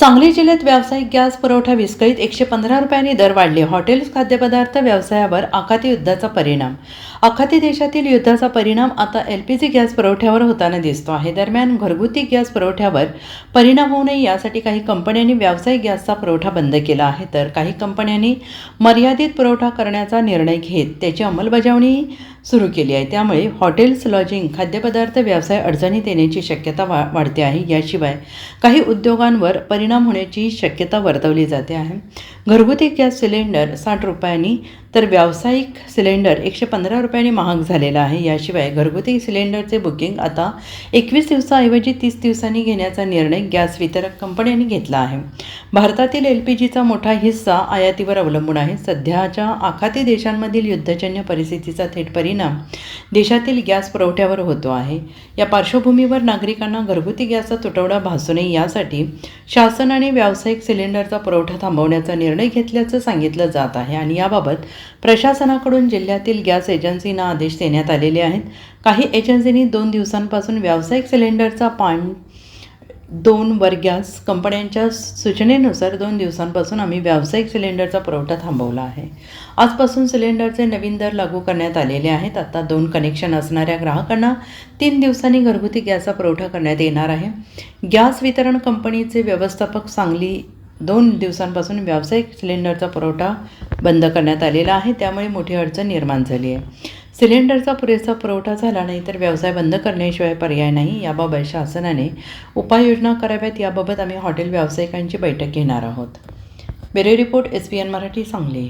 सांगली जिल्ह्यात व्यावसायिक गॅस पुरवठा विस्कळीत 115 रुपयांनी दर वाढले. हॉटेल्स खाद्यपदार्थ व्यवसायावर आखाती युद्धाचा परिणाम. आखाती देशातील युद्धाचा परिणाम आता LPG गॅस पुरवठ्यावर होताना दिसतो आहे. दरम्यान घरगुती गॅस पुरवठ्यावर परिणाम होऊ नये यासाठी काही कंपन्यांनी व्यावसायिक गॅसचा पुरवठा बंद केला आहे, तर काही कंपन्यांनी मर्यादित पुरवठा करण्याचा निर्णय घेत त्याची अंमलबजावणी सुरू केली आहे. त्यामुळे हॉटेल्स, लॉजिंग, खाद्यपदार्थ व्यवसाय अडचणीत येण्याची शक्यता वाढते आहे. याशिवाय काही उद्योगांवर परिणाम होण्याची शक्यता वर्तवली जाते आहे. घरगुती गॅस सिलेंडर 60 रुपयांनी तर व्यावसायिक सिलेंडर 115 रुपयांनी महाग झालेला आहे. याशिवाय घरगुती सिलेंडरचे बुकिंग आता 21 दिवसाऐवजी 30 दिवसांनी घेण्याचा निर्णय गॅस वितरक कंपन्यांनी घेतला आहे. भारतातील LPGचा मोठा हिस्सा आयातीवर अवलंबून आहे. सध्याच्या आखाती देशांमधील युद्धजन्य परिस्थितीचा थेट परिणाम देशातील गॅस पुरवठ्यावर होतो आहे. या पार्श्वभूमीवर नागरिकांना घरगुती गॅसचा तुटवडा भासू नये यासाठी शासनाने व्यावसायिक सिलेंडरचा पुरवठा थांबवण्याचा निर्णय घेतल्याचं सांगितलं जात आहे आणि याबाबत प्रशासनाकडून जिल्ह्यातील गॅस एजन्सींना आदेश देण्यात आलेले आहेत. काही एजन्सींनी 2 दिवसांपासून व्यावसायिक सिलेंडरचा 2 वर गॅस कंपन्यांच्या सूचनेनुसार 2 दिवसांपासून आम्ही व्यावसायिक सिलेंडरचा पुरवठा थांबवला आहे. आजपासून सिलेंडरचे नवीन दर लागू करण्यात आलेले आहेत. आता 2 कनेक्शन असणाऱ्या ग्राहकांना 3 दिवसांनी घरगुती गॅसचा पुरवठा करण्यात येणार आहे. गॅस वितरण कंपनीचे व्यवस्थापक सांगली 2 दिवसांपासून व्यावसायिक सिलेंडरचा पुरवठा बंद करण्यात आलेला आहे. त्यामुळे मोठी अडचण निर्माण झाली आहे. सिलेंडरचा पुरेसा पुरवठा झाला नाही तर व्यवसाय बंद करण्याशिवाय पर्याय नाही. याबाबत शासनाने उपाययोजना कराव्यात. याबाबत आम्ही हॉटेल व्यावसायिकांची बैठक घेणार आहोत. Bureau report SBN Marathi, Sangli.